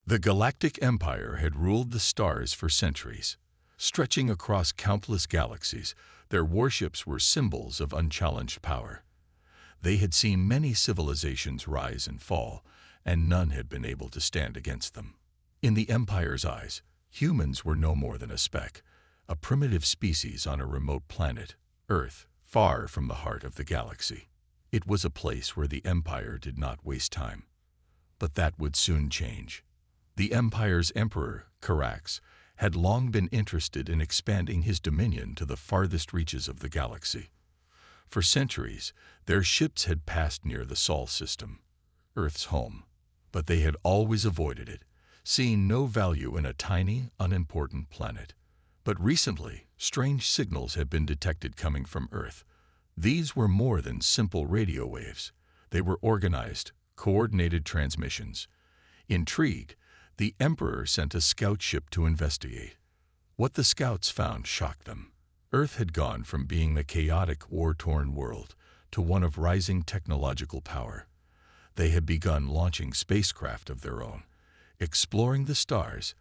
The Galactic Empire had ruled the stars for centuries. Stretching across countless galaxies, their warships were symbols of unchallenged power. They had seen many civilizations rise and fall, and none had been able to stand against them. In the Empire's eyes, humans were no more than a speck, a primitive species on a remote planet, Earth, far from the heart of the galaxy. It was a place where the Empire did not waste time. But that would soon change. The Empire's emperor, Carax, had long been interested in expanding his dominion to the farthest reaches of the galaxy. For centuries, their ships had passed near the Sol system, Earth's home, but they had always avoided it, seeing no value in a tiny, unimportant planet. But recently, strange signals had been detected coming from Earth. These were more than simple radio waves. They were organized, coordinated transmissions. Intrigued, the Emperor sent a scout ship to investigate. What the scouts found shocked them. Earth had gone from being a chaotic, war-torn world to one of rising technological power. They had begun launching spacecraft of their own, exploring the stars,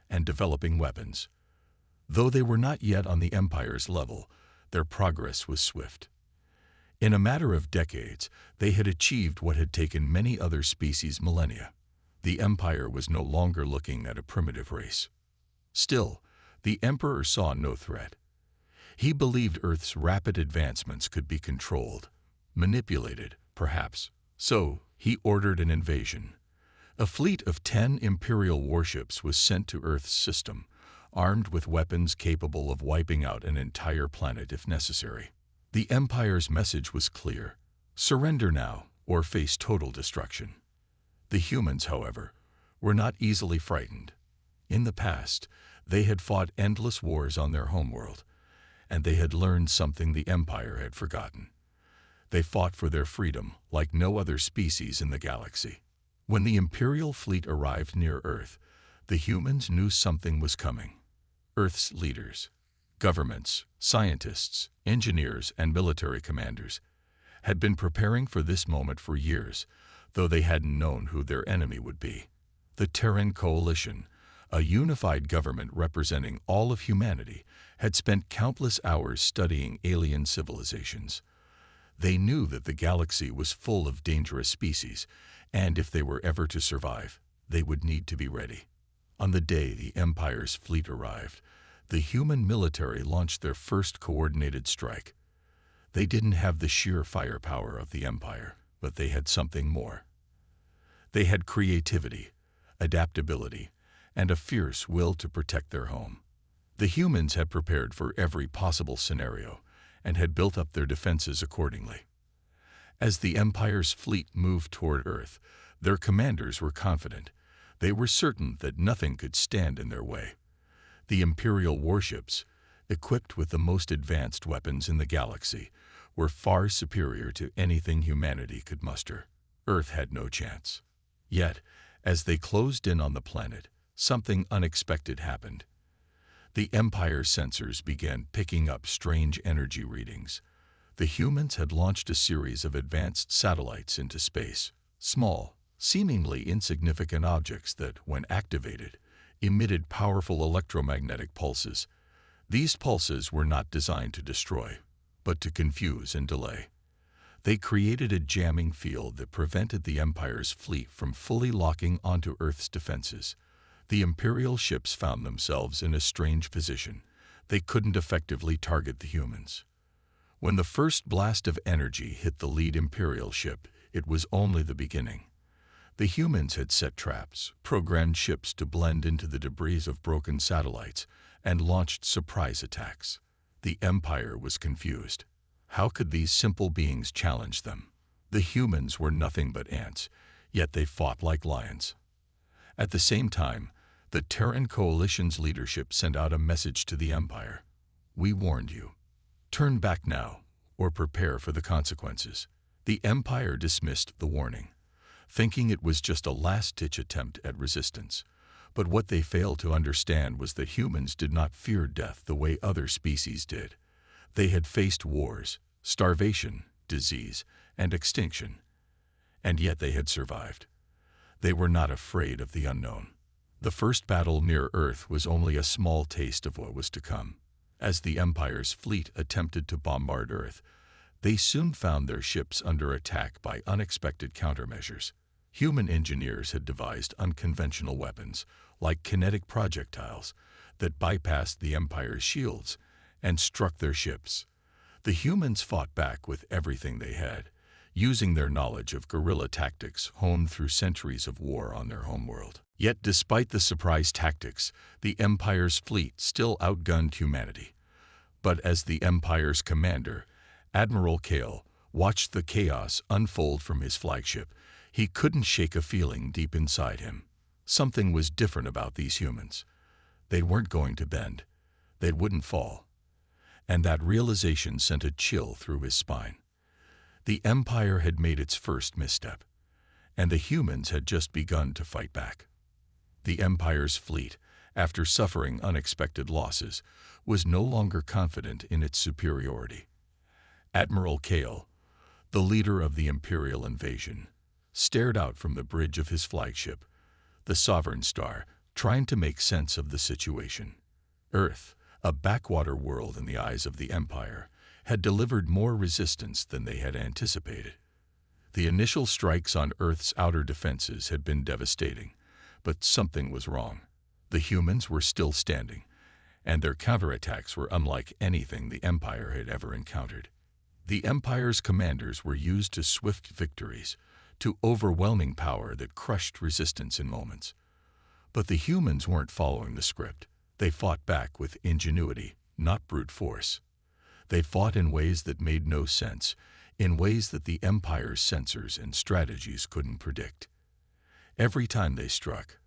and developing weapons. Though they were not yet on the Empire's level, their progress was swift. In a matter of decades, they had achieved what had taken many other species millennia. The Empire was no longer looking at a primitive race. Still, the Emperor saw no threat. He believed Earth's rapid advancements could be controlled, manipulated, perhaps. So, he ordered an invasion. A fleet of 10 Imperial warships was sent to Earth's system, armed with weapons capable of wiping out an entire planet if necessary. The Empire's message was clear: surrender now or face total destruction. The humans, however, were not easily frightened. In the past, they had fought endless wars on their homeworld, and they had learned something the Empire had forgotten. They fought for their freedom like no other species in the galaxy. When the Imperial fleet arrived near Earth, the humans knew something was coming. Earth's leaders, governments, scientists, engineers, and military commanders had been preparing for this moment for years, though they hadn't known who their enemy would be. The Terran Coalition, a unified government representing all of humanity, had spent countless hours studying alien civilizations. They knew that the galaxy was full of dangerous species, and if they were ever to survive, they would need to be ready. On the day the Empire's fleet arrived, the human military launched their first coordinated strike. They didn't have the sheer firepower of the Empire, but they had something more. They had creativity, adaptability, and a fierce will to protect their home. The humans had prepared for every possible scenario and had built up their defenses accordingly. As the Empire's fleet moved toward Earth, their commanders were confident. They were certain that nothing could stand in their way. The Imperial warships, equipped with the most advanced weapons in the galaxy, were far superior to anything humanity could muster. Earth had no chance. Yet, as they closed in on the planet, something unexpected happened. The Empire's sensors began picking up strange energy readings. The humans had launched a series of advanced satellites into space, small, seemingly insignificant objects that, when activated, emitted powerful electromagnetic pulses. These pulses were not designed to destroy, but to confuse and delay. They created a jamming field that prevented the Empire's fleet from fully locking onto Earth's defenses. The Imperial ships found themselves in a strange position. They couldn't effectively target the humans. When the first blast of energy hit the lead Imperial ship, it was only the beginning. The humans had set traps, programmed ships to blend into the debris of broken satellites, and launched surprise attacks. The Empire was confused. How could these simple beings challenge them? The humans were nothing but ants, yet they fought like lions. At the same time, the Terran Coalition's leadership sent out a message to the Empire. We warned you. Turn back now, or prepare for the consequences. The Empire dismissed the warning, thinking it was just a last-ditch attempt at resistance. But what they failed to understand was that humans did not fear death the way other species did. They had faced wars, starvation, disease, and extinction, and yet they had survived. They were not afraid of the unknown. The first battle near Earth was only a small taste of what was to come. As the Empire's fleet attempted to bombard Earth, they soon found their ships under attack by unexpected countermeasures. Human engineers had devised unconventional weapons, like kinetic projectiles, that bypassed the Empire's shields and struck their ships. The humans fought back with everything they had, using their knowledge of guerrilla tactics honed through centuries of war on their homeworld. Yet despite the surprise tactics, the Empire's fleet still outgunned humanity. But as the Empire's commander, Admiral Kale, watched the chaos unfold from his flagship, he couldn't shake a feeling deep inside him. Something was different about these humans. They weren't going to bend. They wouldn't fall. And that realization sent a chill through his spine. The Empire had made its first misstep, and the humans had just begun to fight back. The Empire's fleet, after suffering unexpected losses, was no longer confident in its superiority. Admiral Kale, the leader of the Imperial invasion, stared out from the bridge of his flagship, the Sovereign Star, trying to make sense of the situation. Earth, a backwater world in the eyes of the Empire, had delivered more resistance than they had anticipated. The initial strikes on Earth's outer defenses had been devastating, but something was wrong. The humans were still standing, and their counterattacks were unlike anything the Empire had ever encountered. The Empire's commanders were used to swift victories, to overwhelming power that crushed resistance in moments. But the humans weren't following the script. They fought back with ingenuity, not brute force. They fought in ways that made no sense, in ways that the Empire's sensors and strategies couldn't predict. Every time they struck,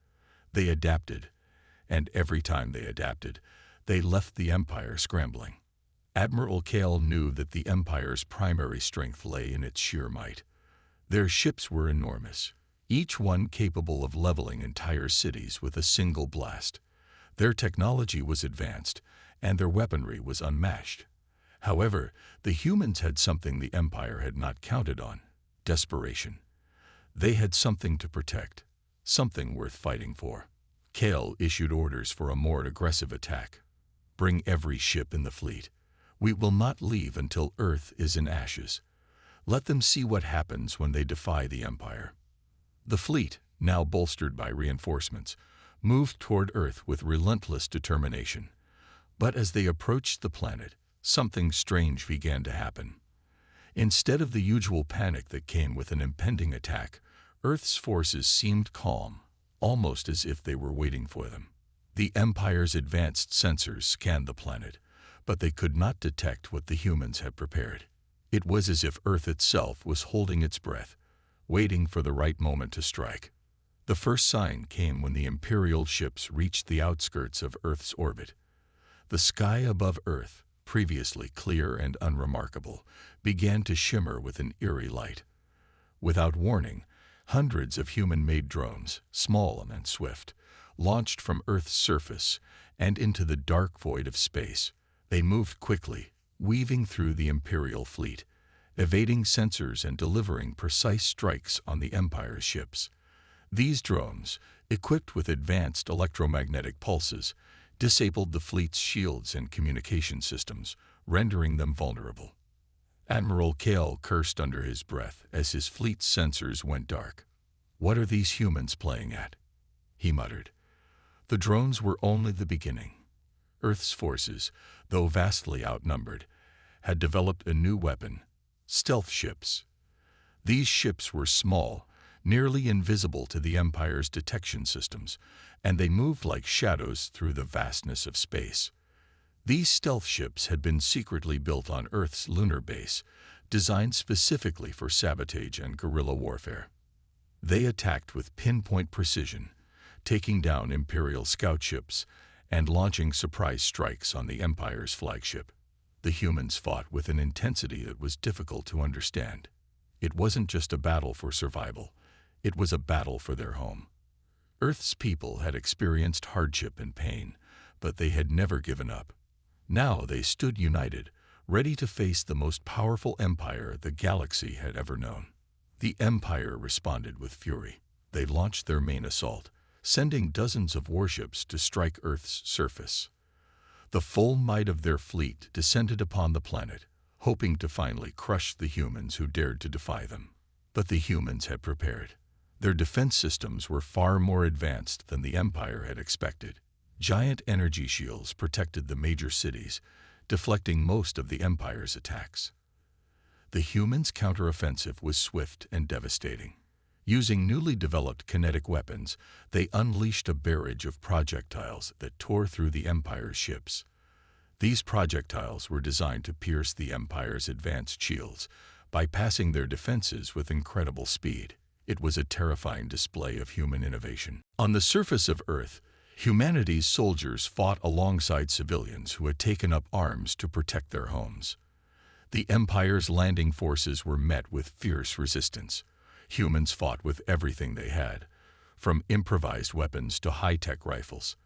they adapted, and every time they adapted, they left the Empire scrambling. Admiral Kale knew that the Empire's primary strength lay in its sheer might. Their ships were enormous, each one capable of leveling entire cities with a single blast. Their technology was advanced, and their weaponry was unmatched. However, the humans had something the Empire had not counted on: desperation. They had something to protect, something worth fighting for. Kale issued orders for a more aggressive attack. "Bring every ship in the fleet. We will not leave until Earth is in ashes. Let them see what happens when they defy the Empire." The fleet, now bolstered by reinforcements, moved toward Earth with relentless determination. But as they approached the planet, something strange began to happen. Instead of the usual panic that came with an impending attack, Earth's forces seemed calm, almost as if they were waiting for them. The Empire's advanced sensors scanned the planet, but they could not detect what the humans had prepared. It was as if Earth itself was holding its breath, waiting for the right moment to strike. The first sign came when the Imperial ships reached the outskirts of Earth's orbit. The sky above Earth, previously clear and unremarkable, began to shimmer with an eerie light. Without warning, hundreds of human-made drones, small and swift, launched from Earth's surface and into the dark void of space. They moved quickly, weaving through the Imperial fleet, evading sensors and delivering precise strikes on the Empire's ships. These drones, equipped with advanced electromagnetic pulses, disabled the fleet's shields and communication systems, rendering them vulnerable. Admiral Kale cursed under his breath as his fleet's sensors went dark. "What are these humans playing at?" he muttered. The drones were only the beginning. Earth's forces, though vastly outnumbered, had developed a new weapon: stealth ships. These ships were small, nearly invisible to the Empire's detection systems, and they moved like shadows through the vastness of space. These stealth ships had been secretly built on Earth's lunar base, designed specifically for sabotage and guerrilla warfare. They attacked with pinpoint precision, taking down Imperial scout ships and launching surprise strikes on the Empire's flagship. The humans fought with an intensity that was difficult to understand. It wasn't just a battle for survival, it was a battle for their home. Earth's people had experienced hardship and pain, but they had never given up. Now they stood united, ready to face the most powerful empire the galaxy had ever known. The Empire responded with fury. They launched their main assault, sending dozens of warships to strike Earth's surface. The full might of their fleet descended upon the planet, hoping to finally crush the humans who dared to defy them. But the humans had prepared. Their defense systems were far more advanced than the Empire had expected. Giant energy shields protected the major cities, deflecting most of the Empire's attacks. The humans' counteroffensive was swift and devastating. Using newly developed kinetic weapons, they unleashed a barrage of projectiles that tore through the Empire's ships. These projectiles were designed to pierce the Empire's advanced shields, bypassing their defenses with incredible speed. It was a terrifying display of human innovation. On the surface of Earth, humanity's soldiers fought alongside civilians who had taken up arms to protect their homes. The Empire's landing forces were met with fierce resistance. Humans fought with everything they had, from improvised weapons to high-tech rifles.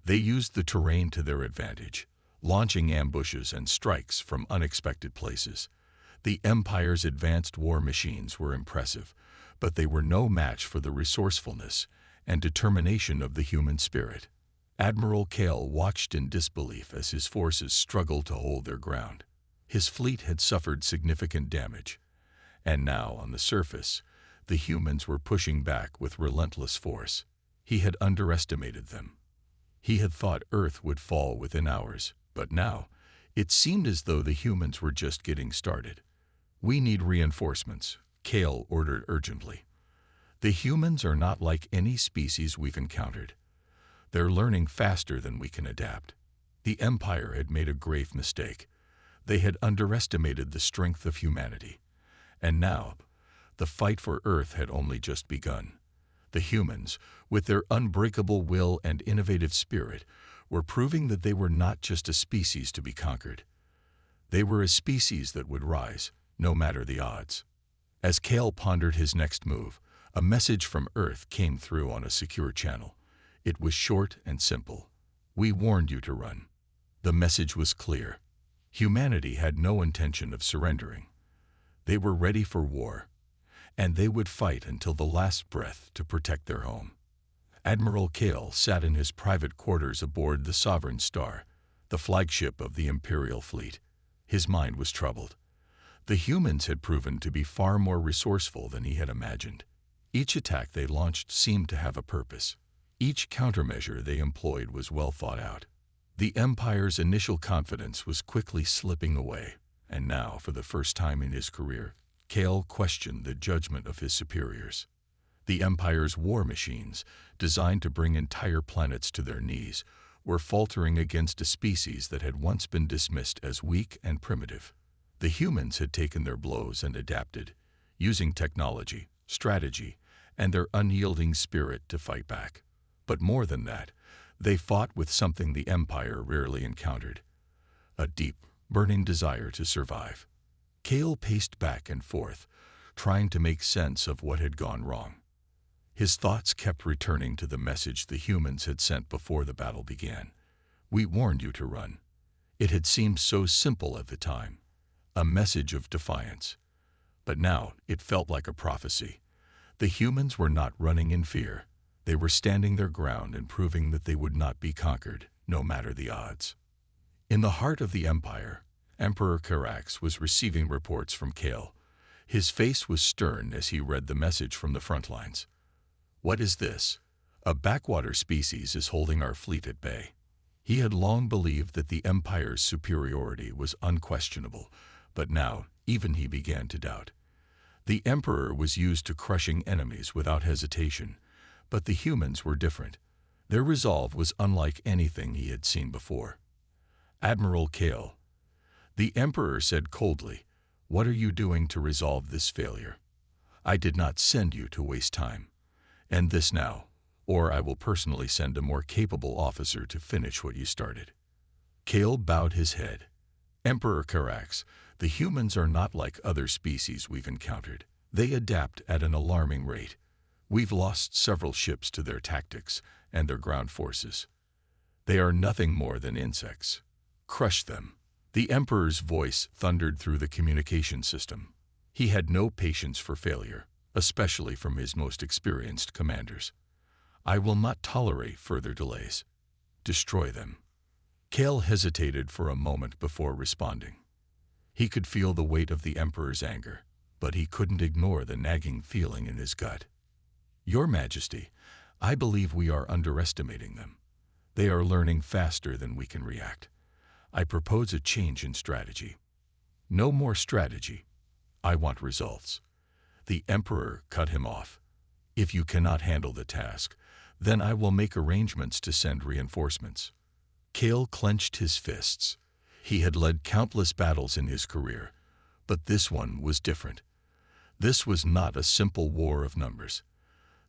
They used the terrain to their advantage, launching ambushes and strikes from unexpected places. The Empire's advanced war machines were impressive, but they were no match for the resourcefulness and determination of the human spirit. Admiral Kale watched in disbelief as his forces struggled to hold their ground. His fleet had suffered significant damage, and now, on the surface, the humans were pushing back with relentless force. He had underestimated them. He had thought Earth would fall within hours, but now, it seemed as though the humans were just getting started. "We need reinforcements," Kale ordered urgently. "The humans are not like any species we've encountered. They're learning faster than we can adapt." The Empire had made a grave mistake. They had underestimated the strength of humanity. And now, the fight for Earth had only just begun. The humans, with their unbreakable will and innovative spirit, were proving that they were not just a species to be conquered. They were a species that would rise, no matter the odds. As Kale pondered his next move, a message from Earth came through on a secure channel. It was short and simple. "We warned you to run." The message was clear. Humanity had no intention of surrendering. They were ready for war, and they would fight until the last breath to protect their home. Admiral Kale sat in his private quarters aboard the Sovereign Star, the flagship of the Imperial fleet. His mind was troubled. The humans had proven to be far more resourceful than he had imagined. Each attack they launched seemed to have a purpose. Each countermeasure they employed was well thought out. The Empire's initial confidence was quickly slipping away, and now, for the first time in his career, Kale questioned the judgment of his superiors. The Empire's war machines, designed to bring entire planets to their knees, were faltering against a species that had once been dismissed as weak and primitive. The humans had taken their blows and adapted, using technology, strategy, and their unyielding spirit to fight back. But more than that, they fought with something the Empire rarely encountered: a deep, burning desire to survive. Kale paced back and forth, trying to make sense of what had gone wrong. His thoughts kept returning to the message the humans had sent before the battle began. "We warned you to run." It had seemed so simple at the time, a message of defiance. But now it felt like a prophecy. The humans were not running in fear. They were standing their ground and proving that they would not be conquered, no matter the odds. In the heart of the Empire, Emperor Carax was receiving reports from Kale. His face was stern as he read the message from the front lines. "What is this? A backwater species is holding our fleet at bay." He had long believed that the Empire's superiority was unquestionable, but now even he began to doubt. The Emperor was used to crushing enemies without hesitation, but the humans were different. Their resolve was unlike anything he had seen before. "Admiral Kale," the Emperor said coldly, "what are you doing to resolve this failure? I did not send you to waste time. End this now, or I will personally send a more capable officer to finish what you started." Kale bowed his head. "Emperor Carax, the humans are not like other species we've encountered. They adapt at an alarming rate. We've lost several ships to their tactics and their ground forces. They are nothing more than insects. Crush them." The Emperor's voice thundered through the communication system. He had no patience for failure, especially from his most experienced commanders. I will not tolerate further delays. Destroy them. Kale hesitated for a moment before responding. He could feel the weight of the Emperor's anger, but he couldn't ignore the nagging feeling in his gut. Your Majesty, I believe we are underestimating them. They are learning faster than we can react. I propose a change in strategy. No more strategy. I want results. The Emperor cut him off. If you cannot handle the task, then I will make arrangements to send reinforcements. Kale clenched his fists. He had led countless battles in his career, but this one was different. This was not a simple war of numbers.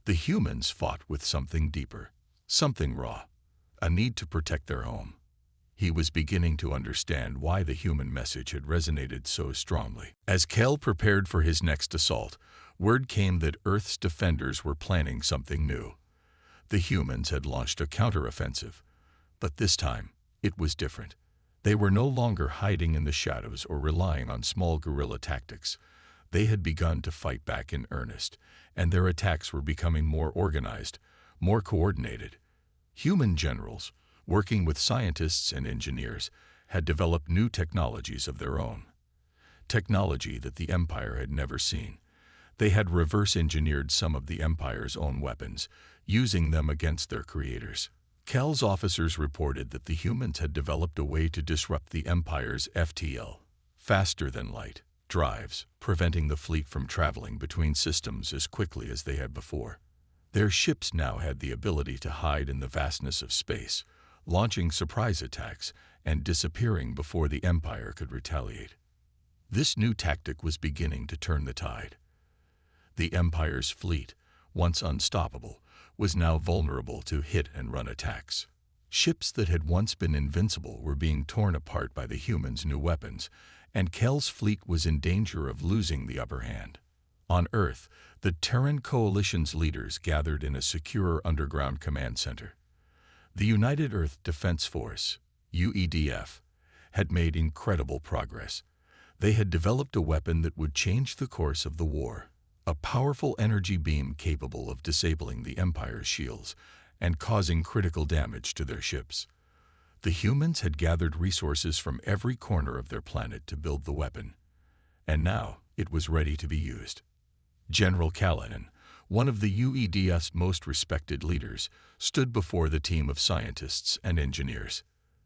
The humans fought with something deeper, something raw, a need to protect their home. He was beginning to understand why the human message had resonated so strongly. As Kale prepared for his next assault, word came that Earth's defenders were planning something new. The humans had launched a counteroffensive, but this time it was different. They were no longer hiding in the shadows or relying on small guerrilla tactics. They had begun to fight back in earnest, and their attacks were becoming more organized, more coordinated. Human generals, working with scientists and engineers, had developed new technologies of their own. Technology that the Empire had never seen. They had reverse-engineered some of the Empire's own weapons, using them against their creators. Kale's officers reported that the humans had developed a way to disrupt the Empire's FTL, faster-than-light, drives, preventing the fleet from traveling between systems as quickly as they had before. Their ships now had the ability to hide in the vastness of space, launching surprise attacks and disappearing before the Empire could retaliate. This new tactic was beginning to turn the tide. The Empire's fleet, once unstoppable, was now vulnerable to hit-and-run attacks. Ships that had once been invincible were being torn apart by the humans' new weapons, and Kale's fleet was in danger of losing the upper hand. On Earth, the Terran Coalition's leaders gathered in a secure underground command center. The United Earth Defense Force, UEDF, had made incredible progress. They had developed a weapon that would change the course of the war. A powerful energy beam capable of disabling the Empire's shields and causing critical damage to their ships. The humans had gathered resources from every corner of their planet to build the weapon, and now it was ready to be used. General Kaladin, one of the UEDF's most respected leaders, stood before the team of scientists and engineers.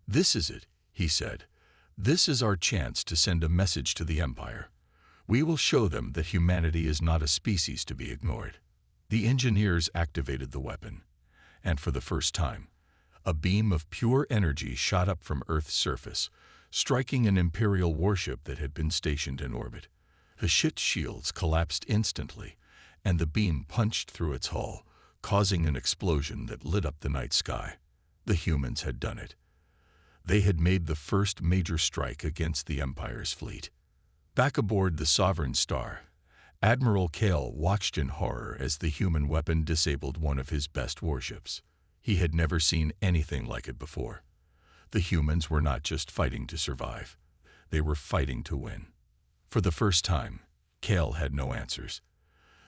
"This is it," he said. "This is our chance to send a message to the Empire. We will show them that humanity is not a species to be ignored." The engineers activated the weapon, and for the first time, a beam of pure energy shot up from Earth's surface, striking an Imperial warship that had been stationed in orbit. The ship's shields collapsed instantly, and the beam punched through its hull, causing an explosion that lit up the night sky. The humans had done it. They had made the first major strike against the Empire's fleet. Back aboard the Sovereign Star, Admiral Kale watched in horror as the human weapon disabled one of his best warships. He had never seen anything like it before. The humans were not just fighting to survive. They were fighting to win. For the first time, Kale had no answers.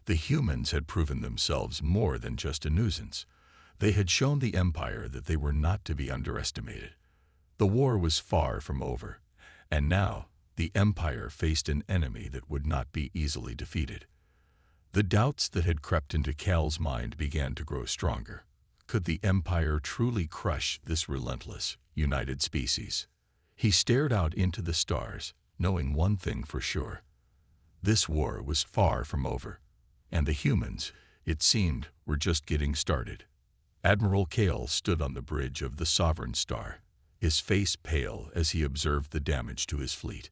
The humans had proven themselves more than just a nuisance. They had shown the Empire that they were not to be underestimated. The war was far from over, and now the Empire faced an enemy that would not be easily defeated. The doubts that had crept into Kale's mind began to grow stronger. Could the Empire truly crush this relentless, united species? He stared out into the stars, knowing one thing for sure. This war was far from over, and the humans, it seemed, were just getting started. Admiral Kale stood on the bridge of the Sovereign Star, his face pale as he observed the damage to his fleet.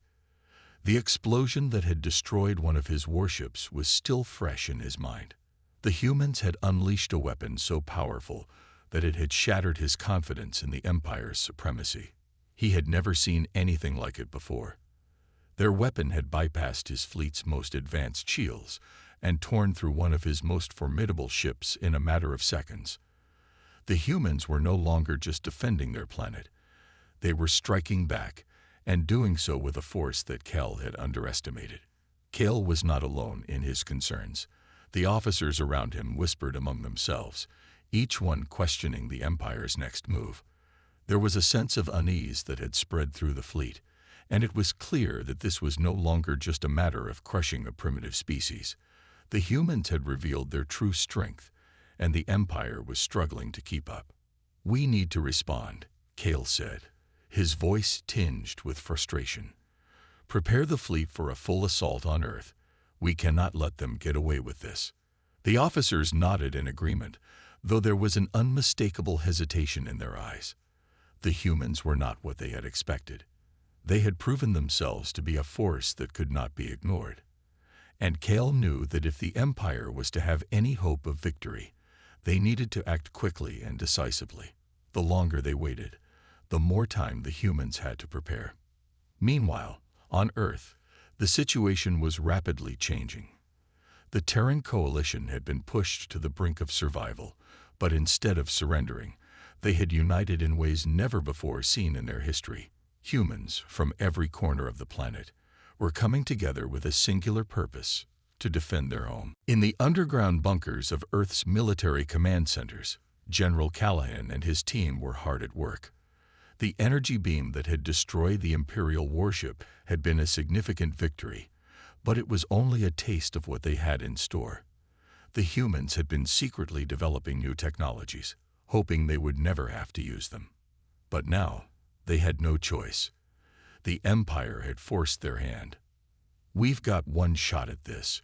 The explosion that had destroyed one of his warships was still fresh in his mind. The humans had unleashed a weapon so powerful that it had shattered his confidence in the Empire's supremacy. He had never seen anything like it before. Their weapon had bypassed his fleet's most advanced shields and torn through one of his most formidable ships in a matter of seconds. The humans were no longer just defending their planet. They were striking back, and doing so with a force that Kale had underestimated. Kale was not alone in his concerns. The officers around him whispered among themselves, each one questioning the Empire's next move. There was a sense of unease that had spread through the fleet, and it was clear that this was no longer just a matter of crushing a primitive species. The humans had revealed their true strength, and the Empire was struggling to keep up. "We need to respond," Kale said, his voice tinged with frustration. "Prepare the fleet for a full assault on Earth. We cannot let them get away with this." The officers nodded in agreement, though there was an unmistakable hesitation in their eyes. The humans were not what they had expected. They had proven themselves to be a force that could not be ignored. And Kale knew that if the Empire was to have any hope of victory, they needed to act quickly and decisively. The longer they waited, the more time the humans had to prepare. Meanwhile, on Earth, the situation was rapidly changing. The Terran coalition had been pushed to the brink of survival, but instead of surrendering, they had united in ways never before seen in their history. Humans from every corner of the planet were coming together with a singular purpose: to defend their home. In the underground bunkers of Earth's military command centers, General Callahan and his team were hard at work. The energy beam that had destroyed the Imperial warship had been a significant victory, but it was only a taste of what they had in store. The humans had been secretly developing new technologies, hoping they would never have to use them. But now, they had no choice. The Empire had forced their hand. "We've got one shot at this,"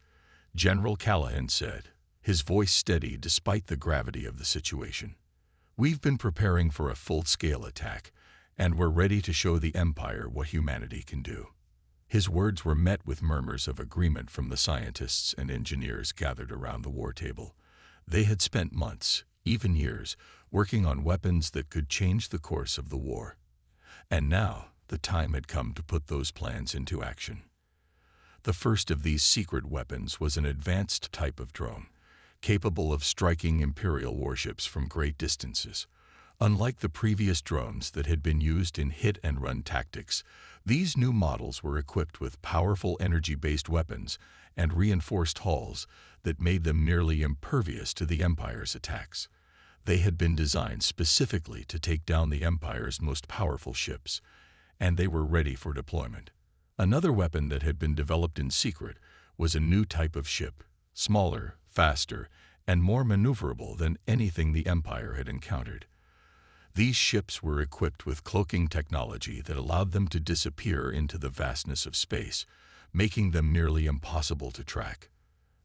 General Callahan said, his voice steady despite the gravity of the situation. "We've been preparing for a full-scale attack, and we're ready to show the Empire what humanity can do." His words were met with murmurs of agreement from the scientists and engineers gathered around the war table. They had spent months, even years, working on weapons that could change the course of the war. And now, the time had come to put those plans into action. The first of these secret weapons was an advanced type of drone, capable of striking Imperial warships from great distances. Unlike the previous drones that had been used in hit-and-run tactics, these new models were equipped with powerful energy-based weapons and reinforced hulls that made them nearly impervious to the Empire's attacks. They had been designed specifically to take down the Empire's most powerful ships, and they were ready for deployment. Another weapon that had been developed in secret was a new type of ship, smaller, faster, and more maneuverable than anything the Empire had encountered. These ships were equipped with cloaking technology that allowed them to disappear into the vastness of space, making them nearly impossible to track.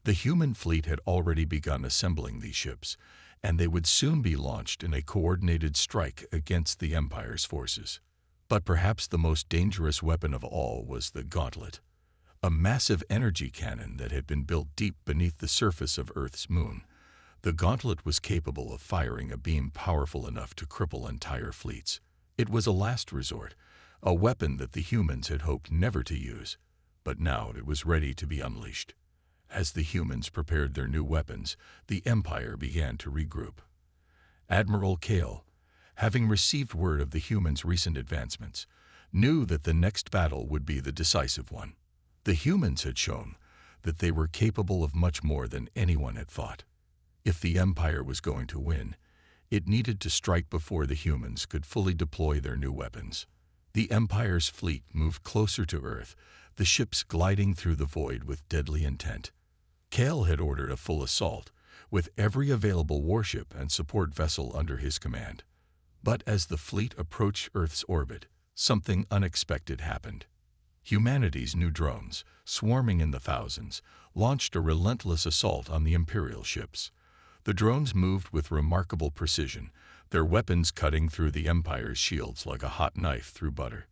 The human fleet had already begun assembling these ships, and they would soon be launched in a coordinated strike against the Empire's forces. But perhaps the most dangerous weapon of all was the Gauntlet, a massive energy cannon that had been built deep beneath the surface of Earth's moon. The Gauntlet was capable of firing a beam powerful enough to cripple entire fleets. It was a last resort, a weapon that the humans had hoped never to use, but now it was ready to be unleashed. As the humans prepared their new weapons, the Empire began to regroup. Admiral Kale, having received word of the humans' recent advancements, knew that the next battle would be the decisive one. The humans had shown that they were capable of much more than anyone had thought. If the Empire was going to win, it needed to strike before the humans could fully deploy their new weapons. The Empire's fleet moved closer to Earth, the ships gliding through the void with deadly intent. Kale had ordered a full assault, with every available warship and support vessel under his command. But as the fleet approached Earth's orbit, something unexpected happened. Humanity's new drones, swarming in the thousands, launched a relentless assault on the Imperial ships. The drones moved with remarkable precision, their weapons cutting through the Empire's shields like a hot knife through butter.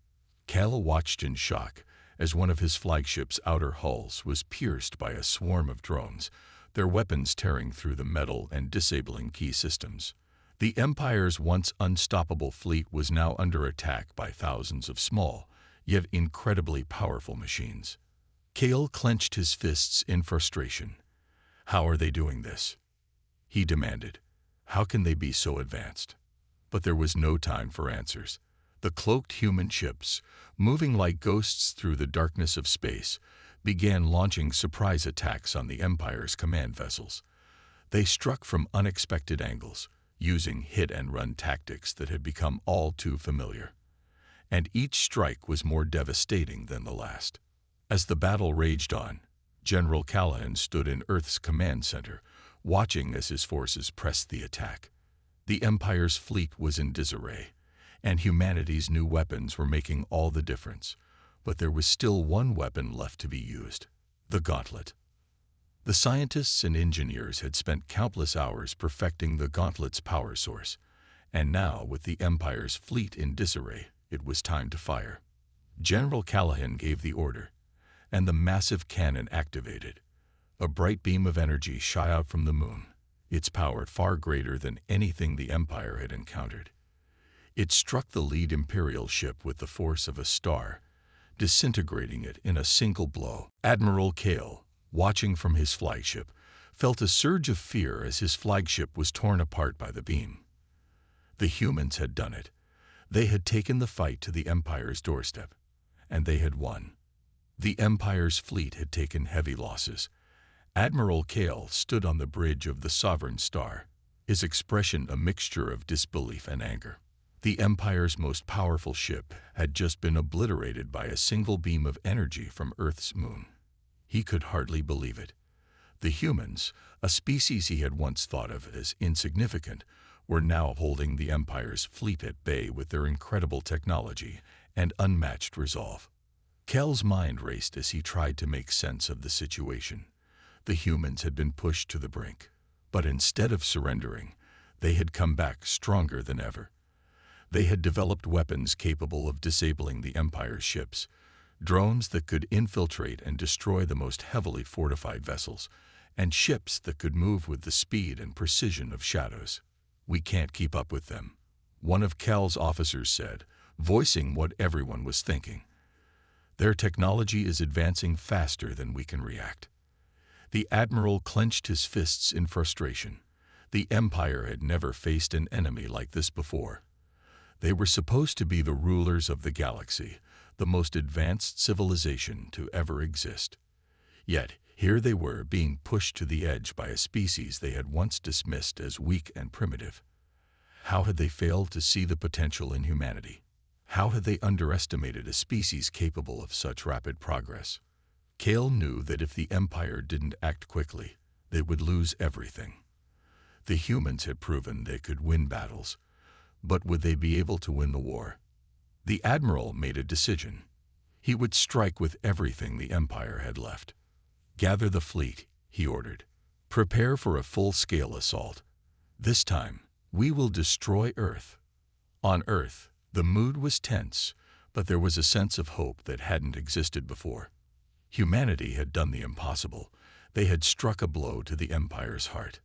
Kale watched in shock as one of his flagship's outer hulls was pierced by a swarm of drones, their weapons tearing through the metal and disabling key systems. The Empire's once unstoppable fleet was now under attack by thousands of small, yet incredibly powerful machines. Kale clenched his fists in frustration. "How are they doing this?" he demanded. "How can they be so advanced?" But there was no time for answers. The cloaked human ships, moving like ghosts through the darkness of space, began launching surprise attacks on the Empire's command vessels. They struck from unexpected angles, using hit-and-run tactics that had become all too familiar. And each strike was more devastating than the last. As the battle raged on, General Callahan stood in Earth's command center, watching as his forces pressed the attack. The Empire's fleet was in disarray, and humanity's new weapons were making all the difference. But there was still one weapon left to be used: the Gauntlet. The scientists and engineers had spent countless hours perfecting the Gauntlet's power source, and now, with the Empire's fleet in disarray, it was time to fire. General Callahan gave the order, and the massive cannon activated. A bright beam of energy shot out from the moon, its power far greater than anything the Empire had encountered. It struck the lead Imperial ship with the force of a star, disintegrating it in a single blow. Admiral Kale, watching from his flagship, felt a surge of fear as his flagship was torn apart by the beam. The humans had done it. They had taken the fight to the Empire's doorstep, and they had won. The Empire's fleet had taken heavy losses. Admiral Kale stood on the bridge of the Sovereign Star, his expression a mixture of disbelief and anger. The Empire's most powerful ship had just been obliterated by a single beam of energy from Earth's moon. He could hardly believe it. The humans, a species he had once thought of as insignificant, were now holding the Empire's fleet at bay with their incredible technology and unmatched resolve. Kel's mind raced as he tried to make sense of the situation. The humans had been pushed to the brink, but instead of surrendering, they had come back stronger than ever. They had developed weapons capable of disabling the Empire's ships, drones that could infiltrate and destroy the most heavily fortified vessels, and ships that could move with the speed and precision of shadows. "We can't keep up with them," one of Kel's officers said, voicing what everyone was thinking. "Their technology is advancing faster than we can react." The Admiral clenched his fists in frustration. The Empire had never faced an enemy like this before. They were supposed to be the rulers of the galaxy, the most advanced civilization to ever exist. Yet, here they were being pushed to the edge by a species they had once dismissed as weak and primitive. How had they failed to see the potential in humanity? How had they underestimated a species capable of such rapid progress? Kale knew that if the Empire didn't act quickly, they would lose everything. The humans had proven they could win battles, but would they be able to win the war? The Admiral made a decision. He would strike with everything the Empire had left. "Gather the fleet," he ordered. "Prepare for a full-scale assault. This time, we will destroy Earth." On Earth, the mood was tense, but there was a sense of hope that hadn't existed before. Humanity had done the impossible. They had struck a blow to the Empire's heart.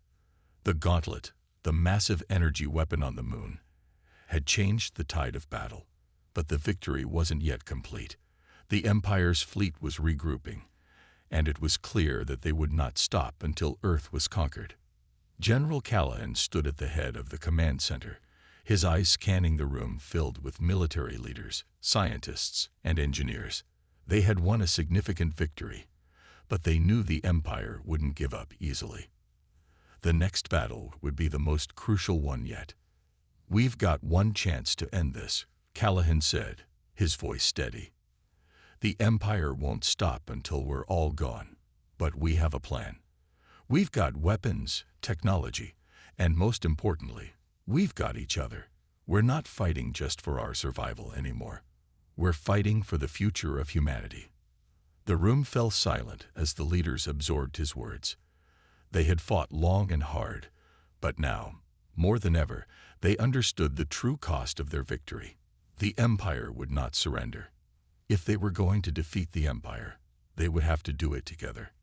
The Gauntlet, the massive energy weapon on the moon, had changed the tide of battle. But the victory wasn't yet complete. The Empire's fleet was regrouping, and it was clear that they would not stop until Earth was conquered. General Callahan stood at the head of the command center, his eyes scanning the room filled with military leaders, scientists, and engineers. They had won a significant victory, but they knew the Empire wouldn't give up easily. The next battle would be the most crucial one yet. "We've got one chance to end this," Callahan said, his voice steady. "The Empire won't stop until we're all gone, but we have a plan. We've got weapons, technology, and most importantly, we've got each other. We're not fighting just for our survival anymore. We're fighting for the future of humanity." The room fell silent as the leaders absorbed his words. They had fought long and hard, but now, more than ever, they understood the true cost of their victory. The Empire would not surrender. If they were going to defeat the Empire, they would have to do it together.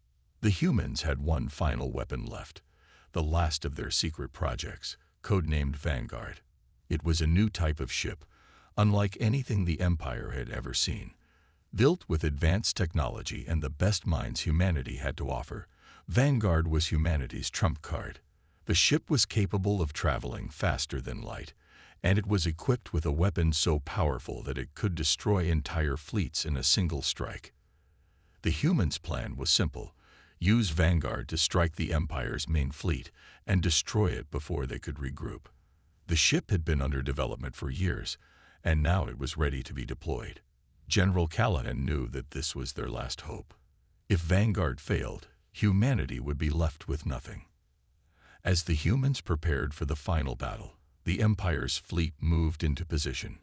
The humans had one final weapon left, the last of their secret projects, codenamed Vanguard. It was a new type of ship, unlike anything the Empire had ever seen. Built with advanced technology and the best minds humanity had to offer, Vanguard was humanity's trump card. The ship was capable of traveling faster than light, and it was equipped with a weapon so powerful that it could destroy entire fleets in a single strike. The humans' plan was simple: use Vanguard to strike the Empire's main fleet and destroy it before they could regroup. The ship had been under development for years, and now it was ready to be deployed. General Callahan knew that this was their last hope. If Vanguard failed, humanity would be left with nothing. As the humans prepared for the final battle, the Empire's fleet moved into position.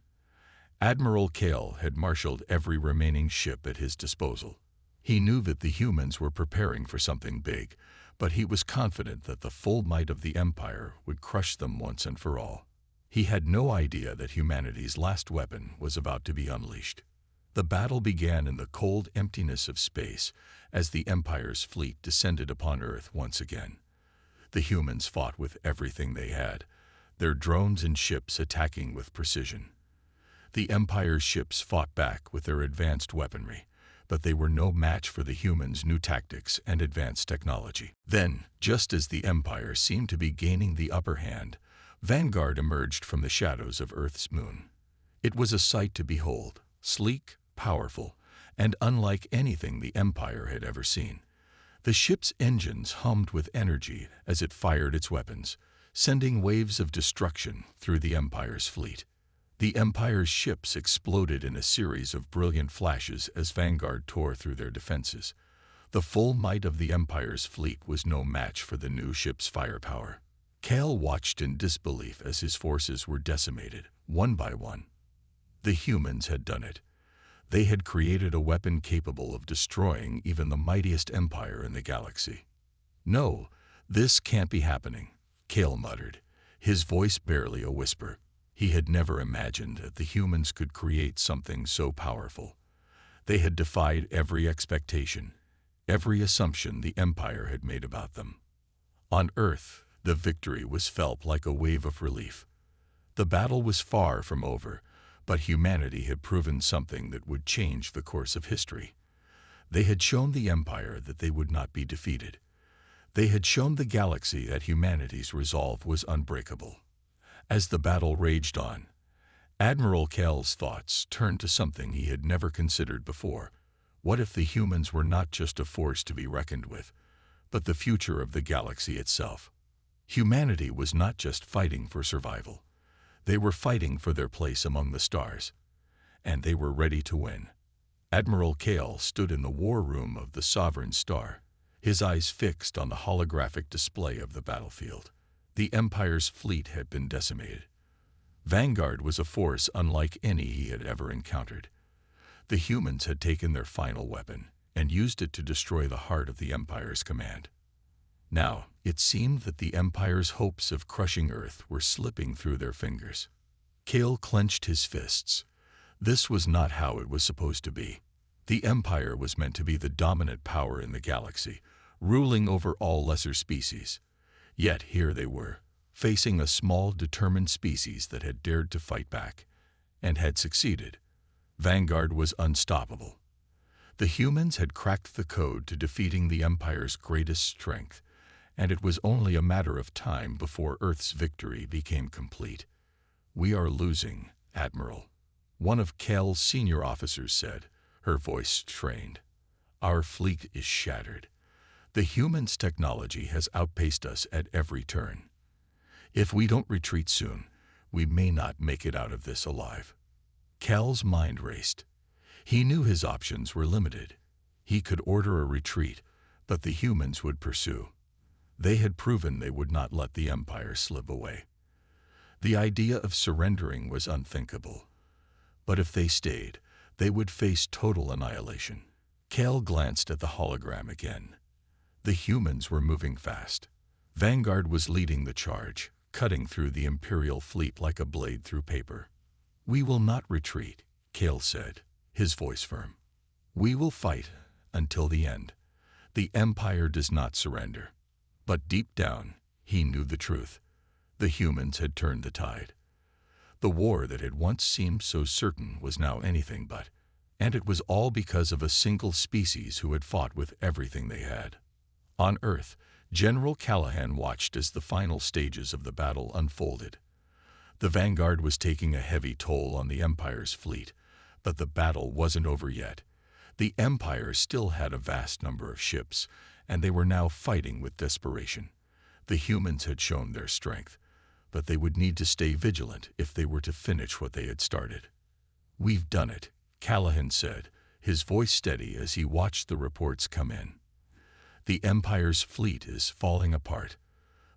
Admiral Kale had marshaled every remaining ship at his disposal. He knew that the humans were preparing for something big, but he was confident that the full might of the Empire would crush them once and for all. He had no idea that humanity's last weapon was about to be unleashed. The battle began in the cold emptiness of space as the Empire's fleet descended upon Earth once again. The humans fought with everything they had, their drones and ships attacking with precision. The Empire's ships fought back with their advanced weaponry, but they were no match for the humans' new tactics and advanced technology. Then, just as the Empire seemed to be gaining the upper hand, Vanguard emerged from the shadows of Earth's moon. It was a sight to behold, sleek, powerful, and unlike anything the Empire had ever seen. The ship's engines hummed with energy as it fired its weapons, sending waves of destruction through the Empire's fleet. The Empire's ships exploded in a series of brilliant flashes as Vanguard tore through their defenses. The full might of the Empire's fleet was no match for the new ship's firepower. Kale watched in disbelief as his forces were decimated, one by one. The humans had done it. They had created a weapon capable of destroying even the mightiest empire in the galaxy. "No, this can't be happening," Kale muttered, his voice barely a whisper. He had never imagined that the humans could create something so powerful. They had defied every expectation, every assumption the Empire had made about them. On Earth, the victory was felt like a wave of relief. The battle was far from over, but humanity had proven something that would change the course of history. They had shown the Empire that they would not be defeated. They had shown the galaxy that humanity's resolve was unbreakable. As the battle raged on, Admiral Kale's thoughts turned to something he had never considered before. What if the humans were not just a force to be reckoned with, but the future of the galaxy itself? Humanity was not just fighting for survival. They were fighting for their place among the stars, and they were ready to win. Admiral Kale stood in the war room of the Sovereign Star, his eyes fixed on the holographic display of the battlefield. The Empire's fleet had been decimated. Vanguard was a force unlike any he had ever encountered. The humans had taken their final weapon and used it to destroy the heart of the Empire's command. Now, it seemed that the Empire's hopes of crushing Earth were slipping through their fingers. Kale clenched his fists. This was not how it was supposed to be. The Empire was meant to be the dominant power in the galaxy, ruling over all lesser species. Yet here they were, facing a small, determined species that had dared to fight back, and had succeeded. Vanguard was unstoppable. The humans had cracked the code to defeating the Empire's greatest strength, and it was only a matter of time before Earth's victory became complete. "We are losing, Admiral," one of Kale's senior officers said, her voice strained. "Our fleet is shattered. The humans' technology has outpaced us at every turn. If we don't retreat soon, we may not make it out of this alive." Kale's mind raced. He knew his options were limited. He could order a retreat, but the humans would pursue. They had proven they would not let the Empire slip away. The idea of surrendering was unthinkable. But if they stayed, they would face total annihilation. Kale glanced at the hologram again. The humans were moving fast. Vanguard was leading the charge, cutting through the Imperial fleet like a blade through paper. "We will not retreat," Kale said, his voice firm. "We will fight until the end. The Empire does not surrender." But deep down, he knew the truth. The humans had turned the tide. The war that had once seemed so certain was now anything but, and it was all because of a single species who had fought with everything they had. On Earth, General Callahan watched as the final stages of the battle unfolded. The Vanguard was taking a heavy toll on the Empire's fleet, but the battle wasn't over yet. The Empire still had a vast number of ships, and they were now fighting with desperation. The humans had shown their strength, but they would need to stay vigilant if they were to finish what they had started. "We've done it," Callahan said, his voice steady as he watched the reports come in. "The Empire's fleet is falling apart,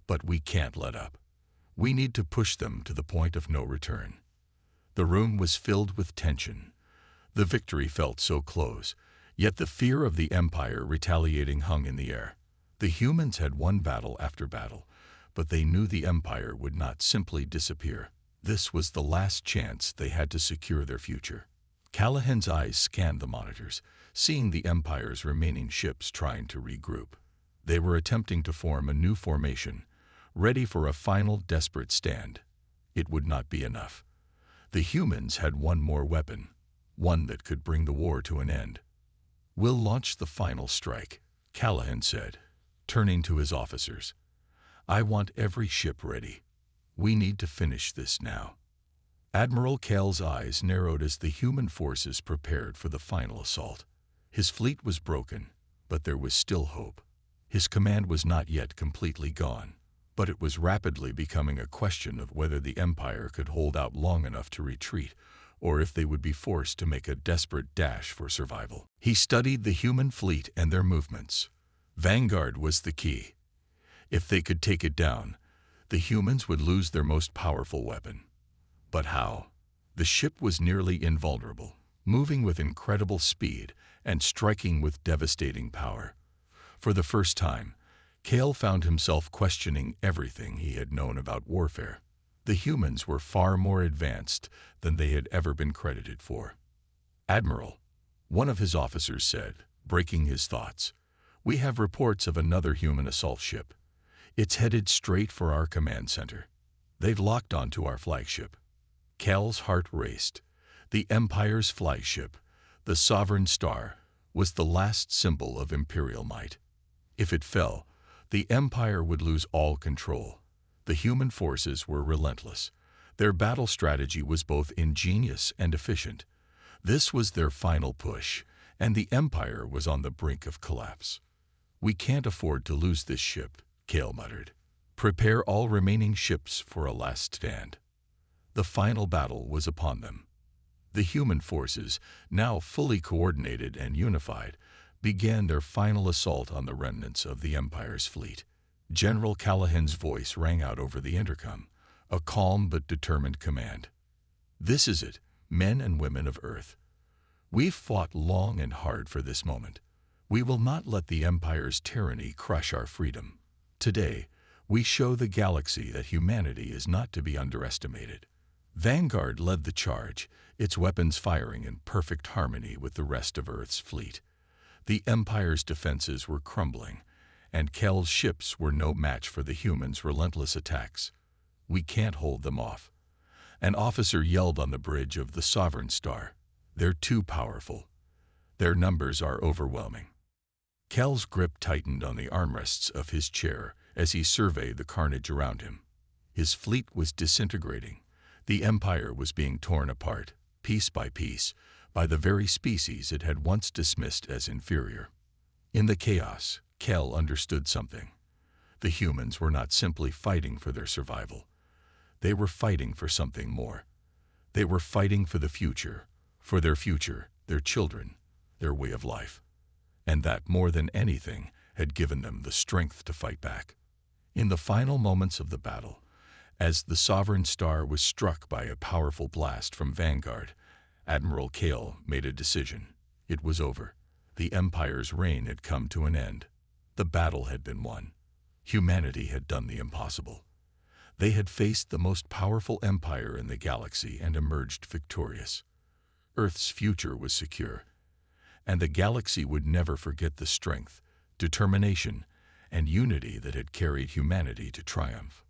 but we can't let up. We need to push them to the point of no return." The room was filled with tension. The victory felt so close, yet the fear of the Empire retaliating hung in the air. The humans had won battle after battle, but they knew the Empire would not simply disappear. This was the last chance they had to secure their future. Callahan's eyes scanned the monitors, seeing the Empire's remaining ships trying to regroup. They were attempting to form a new formation, ready for a final desperate stand. It would not be enough. The humans had one more weapon, one that could bring the war to an end. "We'll launch the final strike," Callahan said, turning to his officers. "I want every ship ready. We need to finish this now." Admiral Cale's eyes narrowed as the human forces prepared for the final assault. His fleet was broken, but there was still hope. His command was not yet completely gone, but it was rapidly becoming a question of whether the Empire could hold out long enough to retreat, or if they would be forced to make a desperate dash for survival. He studied the human fleet and their movements. Vanguard was the key. If they could take it down, the humans would lose their most powerful weapon. But how? The ship was nearly invulnerable, moving with incredible speed and striking with devastating power. For the first time, Cale found himself questioning everything he had known about warfare. The humans were far more advanced than they had ever been credited for. "Admiral," one of his officers said, breaking his thoughts, "we have reports of another human assault ship. It's headed straight for our command center. They've locked onto our flagship." Cale's heart raced. The Empire's flagship, the Sovereign Star, was the last symbol of Imperial might. If it fell, the Empire would lose all control. The human forces were relentless. Their battle strategy was both ingenious and efficient. This was their final push, and the Empire was on the brink of collapse. "We can't afford to lose this ship," Cale muttered. "Prepare all remaining ships for a last stand." The final battle was upon them. The human forces, now fully coordinated and unified, began their final assault on the remnants of the Empire's fleet. General Callahan's voice rang out over the intercom, a calm but determined command. "This is it, men and women of Earth. We've fought long and hard for this moment. We will not let the Empire's tyranny crush our freedom. Today, we show the galaxy that humanity is not to be underestimated." Vanguard led the charge, its weapons firing in perfect harmony with the rest of Earth's fleet. The Empire's defenses were crumbling, and Cale's ships were no match for the humans' relentless attacks. "We can't hold them off." An officer yelled on the bridge of the Sovereign Star. "They're too powerful. Their numbers are overwhelming." Cale's grip tightened on the armrests of his chair as he surveyed the carnage around him. His fleet was disintegrating. The Empire was being torn apart, piece by piece, by the very species it had once dismissed as inferior. In the chaos, Cale understood something. The humans were not simply fighting for their survival. They were fighting for something more. They were fighting for the future, their children, their way of life. And that, more than anything, had given them the strength to fight back. In the final moments of the battle, as the Sovereign Star was struck by a powerful blast from Vanguard, Admiral Cale made a decision. It was over. The Empire's reign had come to an end. The battle had been won. Humanity had done the impossible. They had faced the most powerful empire in the galaxy and emerged victorious. Earth's future was secure, and the galaxy would never forget the strength, determination, and unity that had carried humanity to triumph.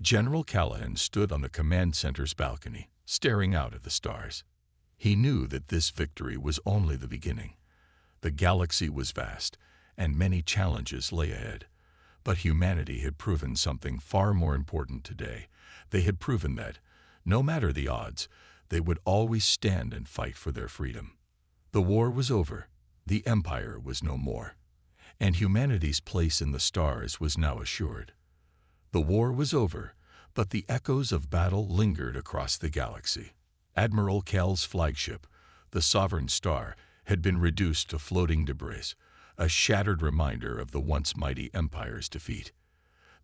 General Callahan stood on the command center's balcony, staring out at the stars. He knew that this victory was only the beginning. The galaxy was vast, and many challenges lay ahead. But humanity had proven something far more important today. They had proven that, no matter the odds, they would always stand and fight for their freedom. The war was over. The Empire was no more. And humanity's place in the stars was now assured. The war was over, But the echoes of battle lingered across the galaxy. Admiral Cal's flagship, the Sovereign Star, had been reduced to floating debris, a shattered reminder of the once mighty Empire's defeat.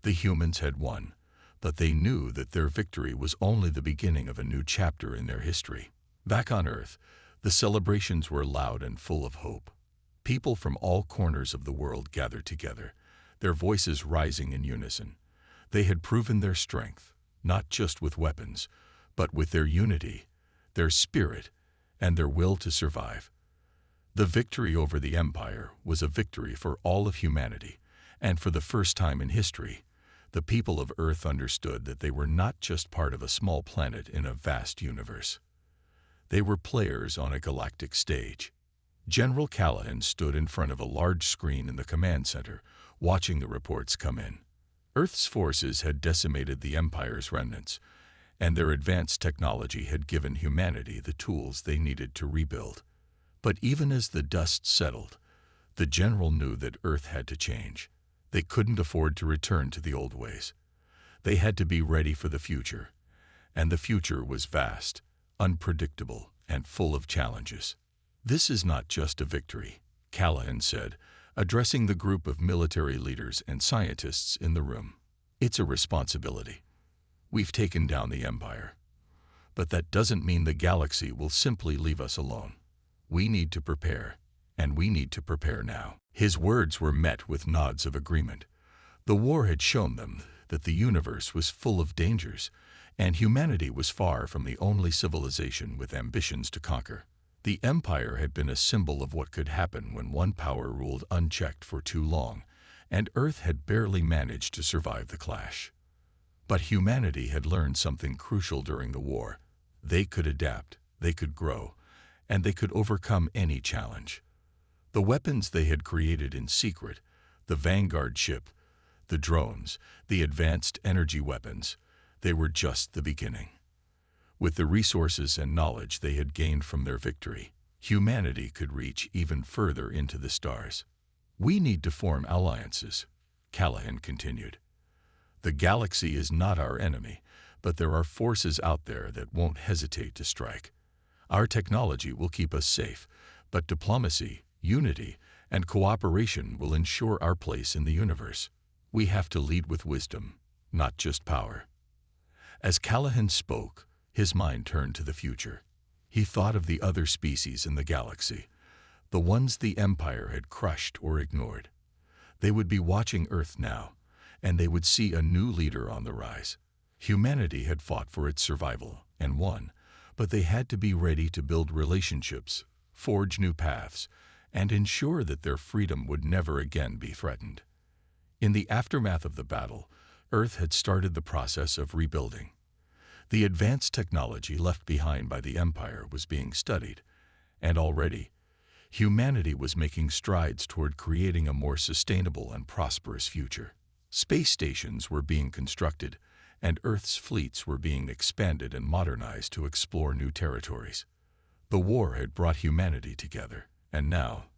The humans had won, but they knew that their victory was only the beginning of a new chapter in their history. Back on Earth, the celebrations were loud and full of hope. People from all corners of the world gathered together, their voices rising in unison. They had proven their strength, not just with weapons, but with their unity, their spirit, and their will to survive. The victory over the Empire was a victory for all of humanity, and for the first time in history, the people of Earth understood that they were not just part of a small planet in a vast universe. They were players on a galactic stage. General Callahan stood in front of a large screen in the command center, watching the reports come in. Earth's forces had decimated the Empire's remnants, and their advanced technology had given humanity the tools they needed to rebuild. But even as the dust settled, the general knew that Earth had to change. They couldn't afford to return to the old ways. They had to be ready for the future, and the future was vast, unpredictable, and full of challenges. "This is not just a victory," Callahan said, addressing the group of military leaders and scientists in the room. "It's a responsibility. We've taken down the Empire. But that doesn't mean the galaxy will simply leave us alone. We need to prepare, and we need to prepare now." His words were met with nods of agreement. The war had shown them that the universe was full of dangers, and humanity was far from the only civilization with ambitions to conquer. The Empire had been a symbol of what could happen when one power ruled unchecked for too long, and Earth had barely managed to survive the clash. But humanity had learned something crucial during the war. They could adapt, they could grow, and they could overcome any challenge. The weapons they had created in secret, the Vanguard ship, the drones, the advanced energy weapons, they were just the beginning. With the resources and knowledge they had gained from their victory, humanity could reach even further into the stars. "We need to form alliances," Callahan continued. "The galaxy is not our enemy, but there are forces out there that won't hesitate to strike. Our technology will keep us safe, but diplomacy, unity, and cooperation will ensure our place in the universe. We have to lead with wisdom, not just power." As Callahan spoke, his mind turned to the future. He thought of the other species in the galaxy, the ones the Empire had crushed or ignored. They would be watching Earth now, and they would see a new leader on the rise. Humanity had fought for its survival and won, but they had to be ready to build relationships, forge new paths, and ensure that their freedom would never again be threatened. In the aftermath of the battle, Earth had started the process of rebuilding. The advanced technology left behind by the Empire was being studied, and already, humanity was making strides toward creating a more sustainable and prosperous future. Space stations were being constructed, and Earth's fleets were being expanded and modernized to explore new territories. The war had brought humanity together, and now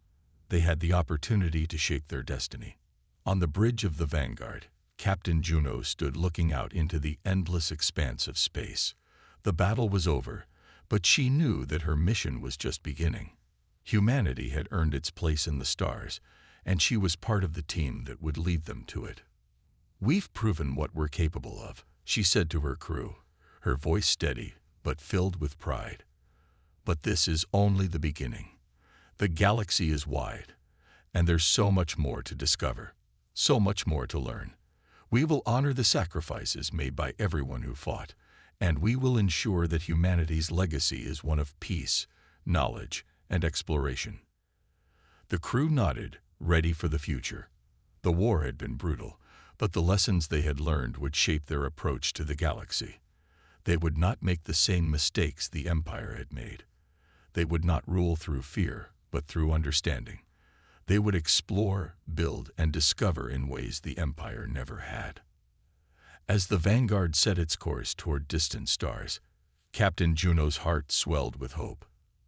they had the opportunity to shape their destiny. On the bridge of the Vanguard, Captain Juno stood looking out into the endless expanse of space. The battle was over, but she knew that her mission was just beginning. Humanity had earned its place in the stars, and she was part of the team that would lead them to it. "We've proven what we're capable of," she said to her crew, her voice steady but filled with pride. "But this is only the beginning. The galaxy is wide, and there's so much more to discover, so much more to learn. We will honor the sacrifices made by everyone who fought, and we will ensure that humanity's legacy is one of peace, knowledge, and exploration." The crew nodded, ready for the future. The war had been brutal, but the lessons they had learned would shape their approach to the galaxy. They would not make the same mistakes the Empire had made. They would not rule through fear, but through understanding. They would explore, build, and discover in ways the Empire never had. As the Vanguard set its course toward distant stars, Captain Juno's heart swelled with hope.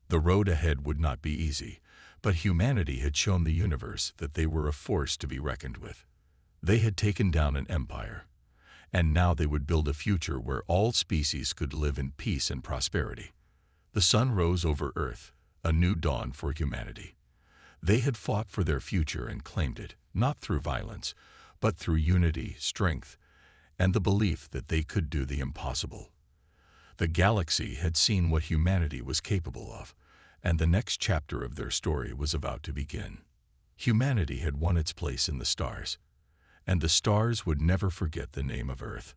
The road ahead would not be easy, but humanity had shown the universe that they were a force to be reckoned with. They had taken down an empire, and now they would build a future where all species could live in peace and prosperity. The sun rose over Earth, a new dawn for humanity. They had fought for their future and claimed it, not through violence, but through unity, strength, and the belief that they could do the impossible. The galaxy had seen what humanity was capable of, and the next chapter of their story was about to begin. Humanity had won its place in the stars, and the stars would never forget the name of Earth.